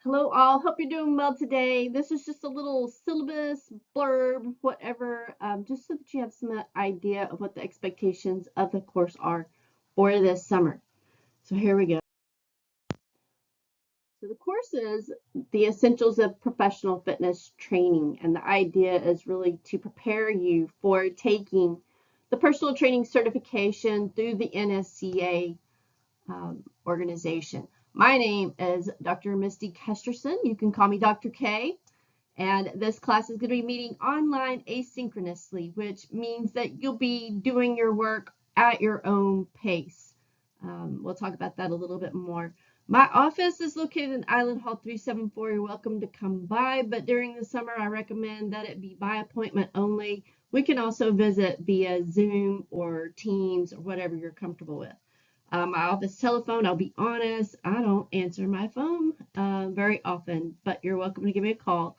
Hello all, hope you're doing well today. This is just a little syllabus, blurb, whatever, just so that you have some idea of what the expectations of the course are for this summer. So here we go. So the course is the essentials of professional fitness training, and the idea is really to prepare you for taking the personal training certification through the NSCA organization. My name is Dr. Misty Kesterson. You can call me Dr. K. And this class is going to be meeting online asynchronously, which means that you'll be doing your work at your own pace. We'll talk about that a little bit more. My office is located in Island Hall 374. You're welcome to come by, but during the summer, I recommend that it be by appointment only. We can also visit via Zoom or Teams or whatever you're comfortable with. My office telephone, I'll be honest, I don't answer my phone very often, but you're welcome to give me a call.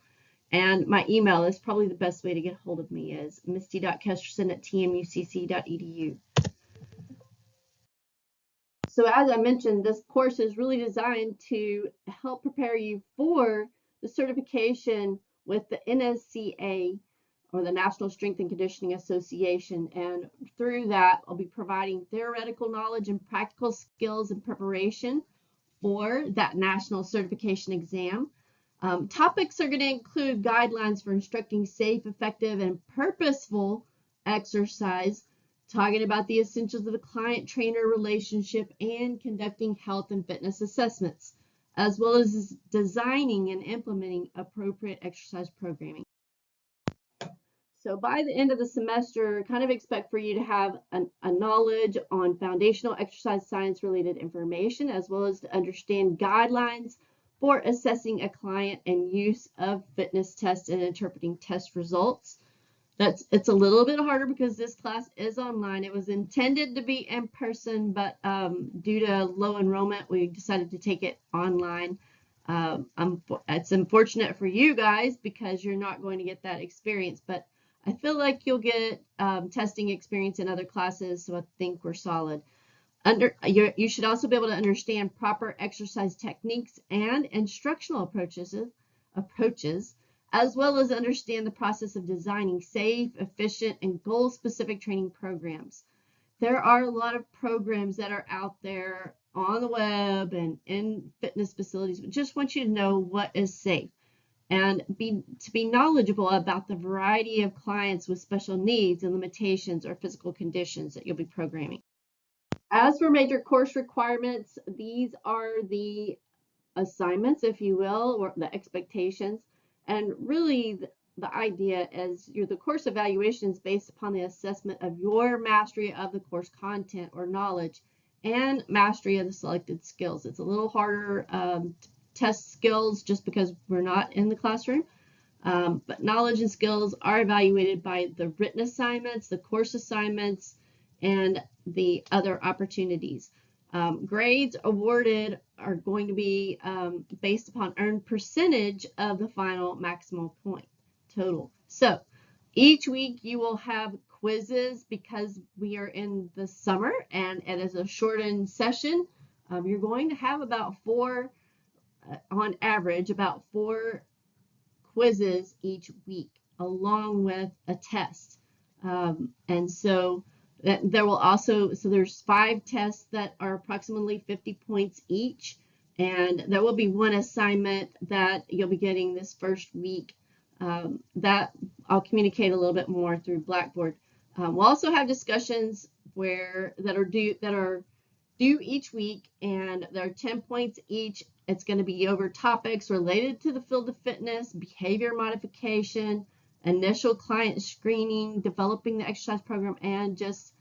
And my email is probably the best way to get a hold of me is misty.kesterson@tmucc.edu. So as I mentioned, this course is really designed to help prepare you for the certification with the NSCA, or the National Strength and Conditioning Association. And through that, I'll be providing theoretical knowledge and practical skills in preparation for that national certification exam. Topics are going to include guidelines for instructing safe, effective, and purposeful exercise, talking about the essentials of the client-trainer relationship, and conducting health and fitness assessments, as well as designing and implementing appropriate exercise programming. So by the end of the semester, kind of expect for you to have a knowledge on foundational exercise science related information, as well as to understand guidelines for assessing a client and use of fitness tests and interpreting test results. It's a little bit harder because this class is online. It was intended to be in person, but due to low enrollment, we decided to take it online. It's unfortunate for you guys because you're not going to get that experience, but I feel like you'll get testing experience in other classes, so I think we're solid. You should also be able to understand proper exercise techniques and instructional approaches, as well as understand the process of designing safe, efficient, and goal-specific training programs. There are a lot of programs that are out there on the web and in fitness facilities, but just want you to know what is safe and to be knowledgeable about the variety of clients with special needs and limitations or physical conditions that you'll be programming. As for major course requirements, these are the assignments, if you will, or the expectations. And really, the idea is the course evaluation is based upon the assessment of your mastery of the course content or knowledge and mastery of the selected skills. It's a little harder to test skills just because we're not in the classroom. But knowledge and skills are evaluated by the written assignments, the course assignments, and the other opportunities. Grades awarded are going to be based upon earned percentage of the final maximal point total. So each week you will have quizzes because we are in the summer and it is a shortened session. You're going to have about on average, about 4 quizzes each week, along with a test. And so there will also, so there's 5 tests that are approximately 50 points each, and there will be one assignment that you'll be getting this first week that I'll communicate a little bit more through Blackboard. We'll also have discussions that are due each week, and they're 10 points each. It's going to be over topics related to the field of fitness, behavior modification, initial client screening, developing the exercise program, and just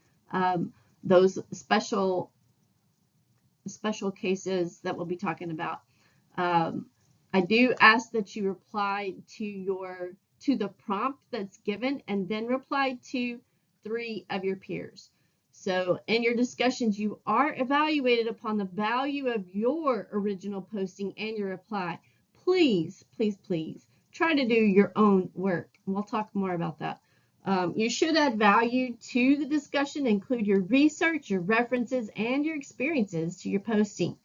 those special cases that we'll be talking about. I do ask that you reply to the prompt that's given, and then reply to 3 of your peers. So in your discussions, you are evaluated upon the value of your original posting and your reply. Please, please, please try to do your own work. And we'll talk more about that. You should add value to the discussion, include your research, your references, and your experiences to your posting.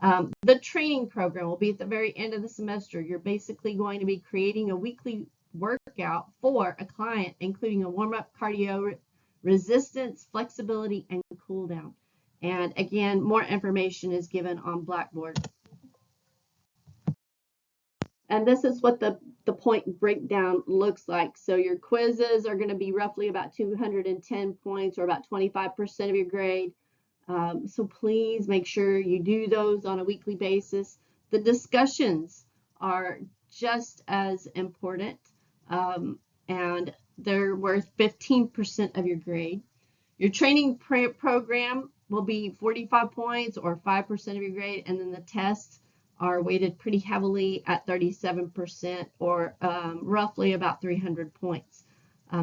The training program will be at the very end of the semester. You're basically going to be creating a weekly workout for a client, including a warm-up, cardio, resistance, flexibility, and cool down. And again, more information is given on Blackboard. And this is what the point breakdown looks like. So your quizzes are going to be roughly about 210 points, or about 25% of your grade. So please make sure you do those on a weekly basis. The discussions are just as important, and they're worth 15% of your grade. Your training program will be 45 points, or 5% of your grade, and then the tests are weighted pretty heavily at 37%, or roughly about 300 points.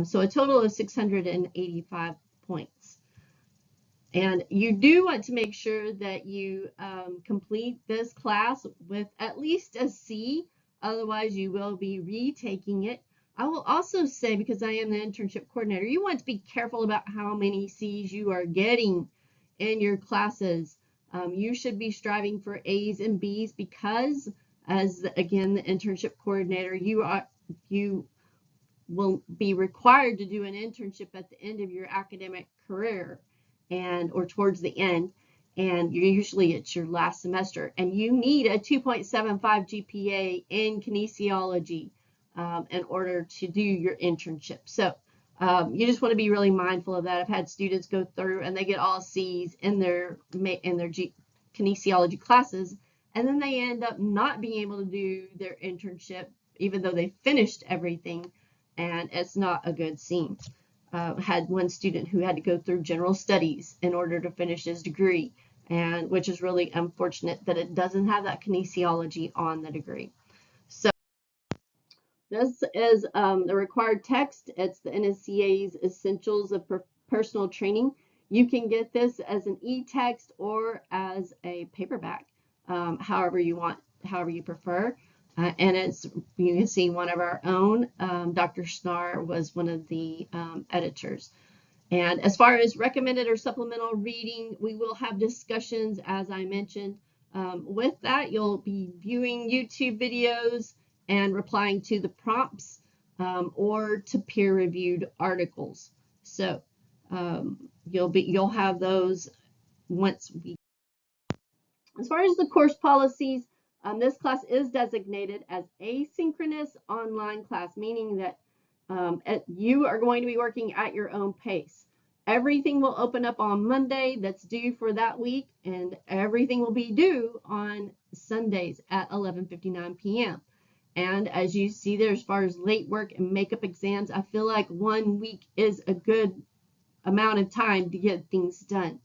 So a total of 685 points. And you do want to make sure that you complete this class with at least a C, otherwise you will be retaking it. I will also say, because I am the internship coordinator, you want to be careful about how many C's you are getting in your classes. You should be striving for A's and B's, because as again the internship coordinator, you will be required to do an internship at the end of your academic career, or towards the end, and usually it's your last semester, and you need a 2.75 GPA in kinesiology in order to do your internship. So you just want to be really mindful of that. I've had students go through and they get all C's in their kinesiology classes, and then they end up not being able to do their internship even though they finished everything, and it's not a good scene. Had one student who had to go through general studies in order to finish his degree, and which is really unfortunate that it doesn't have that kinesiology on the degree. So this is the required text. It's the NSCA's Essentials of Personal Training. You can get this as an e-text or as a paperback, however you want, however you prefer. And it's, you can see one of our own, Dr. Snar was one of the editors. And as far as recommended or supplemental reading, we will have discussions, as I mentioned. With that, you'll be viewing YouTube videos and replying to the prompts or to peer-reviewed articles. So you'll have those once we. As far as the course policies, this class is designated as asynchronous online class, meaning that you are going to be working at your own pace. Everything will open up on Monday that's due for that week, and everything will be due on Sundays at 11:59 p.m. And as you see there, as far as late work and makeup exams, I feel like 1 week is a good amount of time to get things done.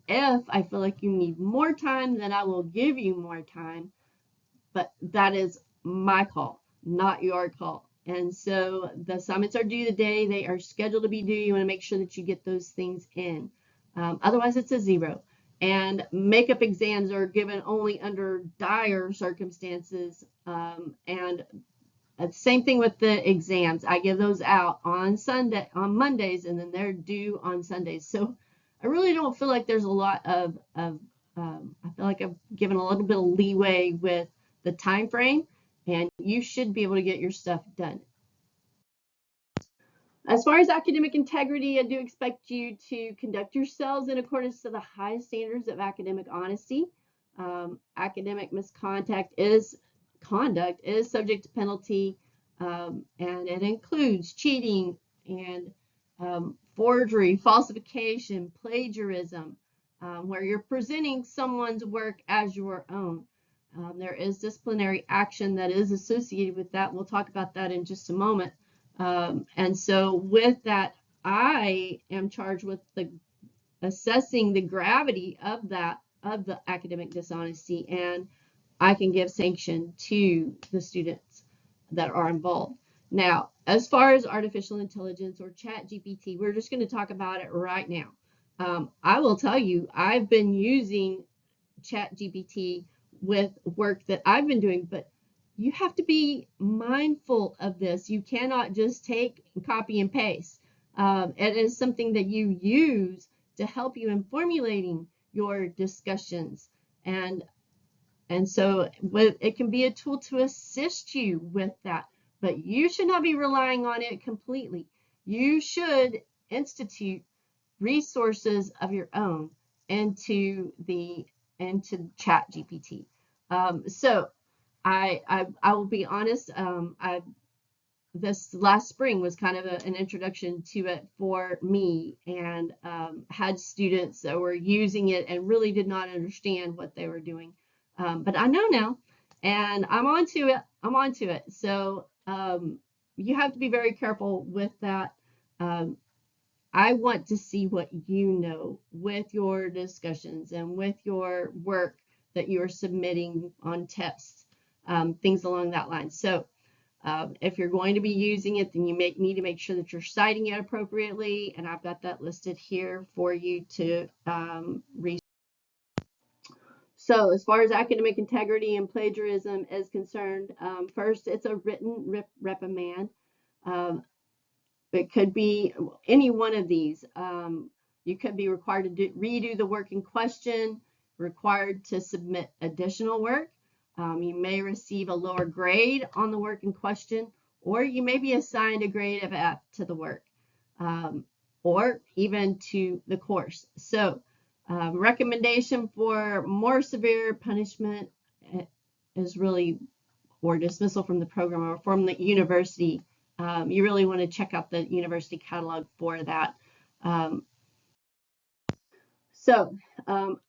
If I feel like you need more time, then I will give you more time, but that is my call, not your call. And so the assignments are due the day they are scheduled to be due. You want to make sure that you get those things in. Otherwise, it's a 0. And makeup exams are given only under dire circumstances. And same thing with the exams. I give those out on Mondays, and then they're due on Sundays. So I really don't feel like there's a lot of I feel like I've given a little bit of leeway with the time frame, and you should be able to get your stuff done. As far as academic integrity, I do expect you to conduct yourselves in accordance to the highest standards of academic honesty. Academic misconduct is subject to penalty, and it includes cheating and forgery, falsification, plagiarism, where you're presenting someone's work as your own. There is disciplinary action that is associated with that. We'll talk about that in just a moment. And so with that, I am charged with assessing the gravity of the academic dishonesty, and I can give sanction to the students that are involved. Now, as far as artificial intelligence or ChatGPT, we're just going to talk about it right now. I will tell you, I've been using ChatGPT with work that I've been doing, but you have to be mindful of this. You cannot just take, copy, and paste. It is something that you use to help you in formulating your discussions. And And so it can be a tool to assist you with that, but you should not be relying on it completely. You should institute resources of your own into Chat GPT. So I will be honest. This last spring was kind of an introduction to it for me, and had students that were using it and really did not understand what they were doing. But I know now, and I'm onto it. So you have to be very careful with that. Um, I want to see what you know with your discussions and with your work that you are submitting on tests, things along that line. So if you're going to be using it, then you need to make sure that you're citing it appropriately, and I've got that listed here for you to read. So as far as academic integrity and plagiarism is concerned, first, it's a written reprimand. Um, It could be any one of these. You could be required to redo the work in question, required to submit additional work. You may receive a lower grade on the work in question, or you may be assigned a grade of F to the work, or even to the course. So, recommendation for more severe punishment is really, or dismissal from the program or from the university. You really want to check out the university catalog for that. Um,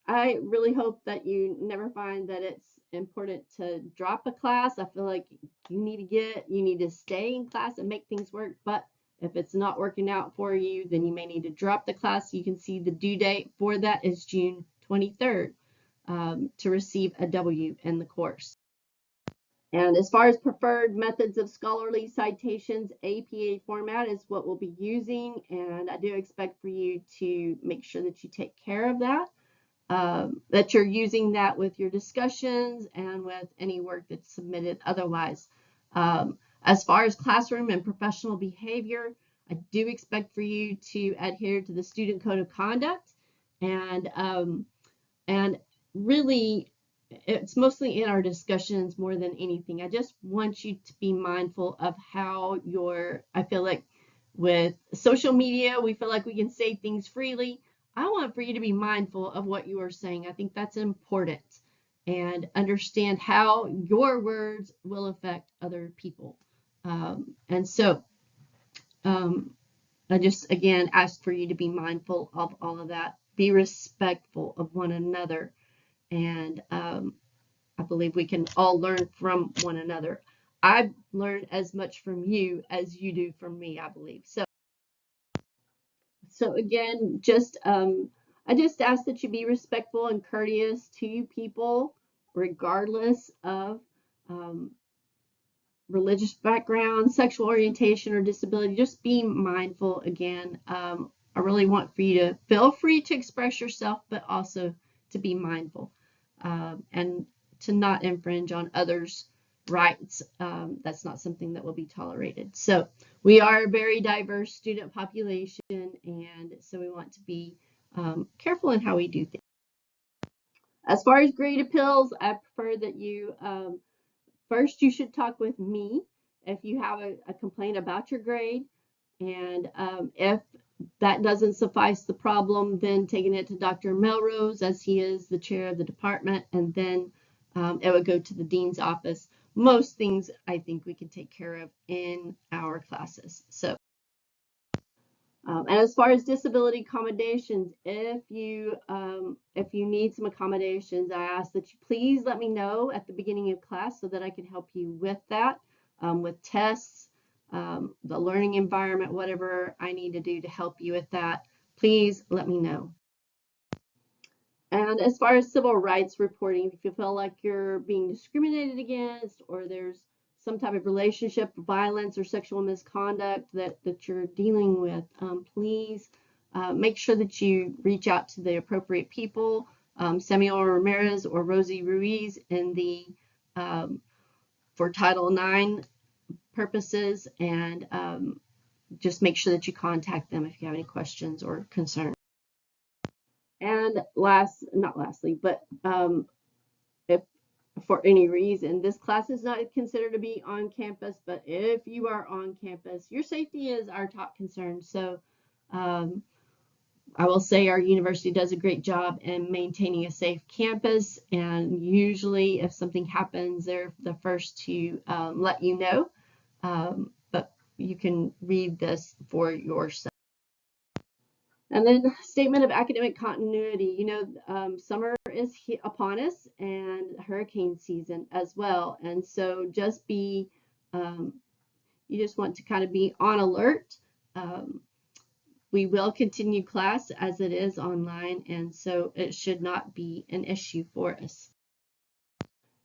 I really hope that you never find that it's important to drop a class. I feel like you need to stay in class and make things work. But if it's not working out for you, then you may need to drop the class. You can see the due date for that is June 23rd to receive a W in the course. And as far as preferred methods of scholarly citations, APA format is what we'll be using, and I do expect for you to make sure that you take care of that, that you're using that with your discussions and with any work that's submitted otherwise. As far as classroom and professional behavior, I do expect for you to adhere to the Student Code of Conduct, and really it's mostly in our discussions more than anything. I just want you to be mindful of how I feel like with social media, we feel like we can say things freely. I want for you to be mindful of what you are saying. I think that's important, and understand how your words will affect other people. And so I just, again, ask for you to be mindful of all of that. Be respectful of one another. And I believe we can all learn from one another. I've learned as much from you as you do from me, I believe. So again, I just ask that you be respectful and courteous to people, regardless of um, religious background, sexual orientation, or disability. Just be mindful again. I really want for you to feel free to express yourself, but also to be mindful and to not infringe on others' rights. That's not something that will be tolerated. So we are a very diverse student population, and so we want to be careful in how we do things. As far as grade appeals, I prefer that you first, you should talk with me if you have a complaint about your grade. And if that doesn't suffice the problem, then taking it to Dr. Melrose, as he is the chair of the department, and then it would go to the dean's office. Most things I think we can take care of in our classes. So, and as far as disability accommodations, if you need some accommodations, I ask that you please let me know at the beginning of class so that I can help you with that, with tests, the learning environment, whatever I need to do to help you with that. Please let me know. And as far as civil rights reporting, if you feel like you're being discriminated against, or there's some type of relationship violence or sexual misconduct that you're dealing with, please make sure that you reach out to the appropriate people, Samuel Ramirez or Rosie Ruiz in the for Title IX purposes, and just make sure that you contact them if you have any questions or concerns. And not lastly, but if for any reason. This class is not considered to be on campus, but if you are on campus, your safety is our top concern. So I will say our university does a great job in maintaining a safe campus, and usually if something happens, they're the first to let you know, but you can read this for yourself. And then statement of academic continuity. You know, summer is upon us and hurricane season as well. And so just be, you just want to kind of be on alert. We will continue class as it is online, and so it should not be an issue for us.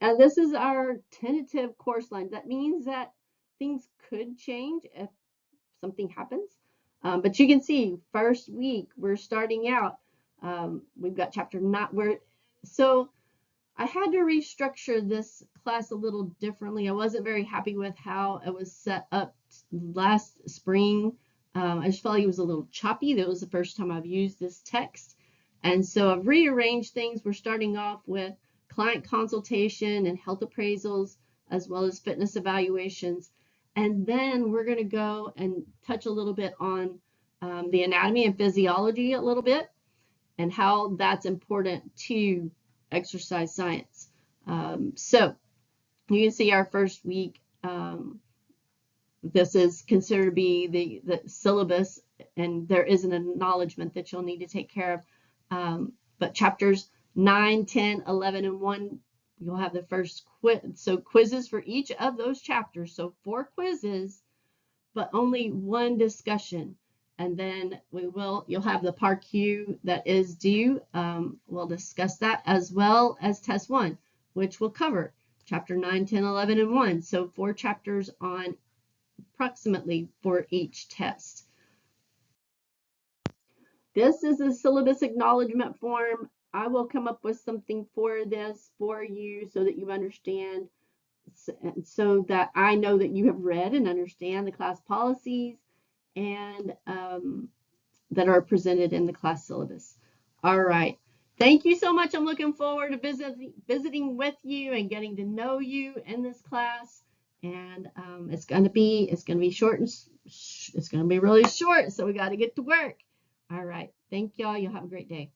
And this is our tentative course line. That means that things could change if something happens. But you can see first week we're starting out. We've got chapter 9. So I had to restructure this class a little differently. I wasn't very happy with how it was set up last spring. I just felt like it was a little choppy. That was the first time I've used this text. And so I've rearranged things. We're starting off with client consultation and health appraisals, as well as fitness evaluations. And then we're going to go and touch a little bit on the anatomy and physiology a little bit, and how that's important to exercise science. So you can see our first week. This is considered to be the syllabus, and there is an acknowledgement that you'll need to take care of. But chapters 9, 10, 11, and 1, you'll have the first quiz. So quizzes for each of those chapters. So 4 quizzes, but only 1 discussion. And then you'll have the PAR-Q that is due. We'll discuss that, as well as test 1, which will cover chapter 9, 10, 11, and 1. So 4 chapters on approximately for each test. This is a syllabus acknowledgement form. I will come up with something for this for you so that you understand, so that I know that you have read and understand the class policies and that are presented in the class syllabus. All right. Thank you so much. I'm looking forward to visiting with you and getting to know you in this class. And it's going to be short, and it's going to be really short. So we got to get to work. All right. Thank y'all. You'll have a great day.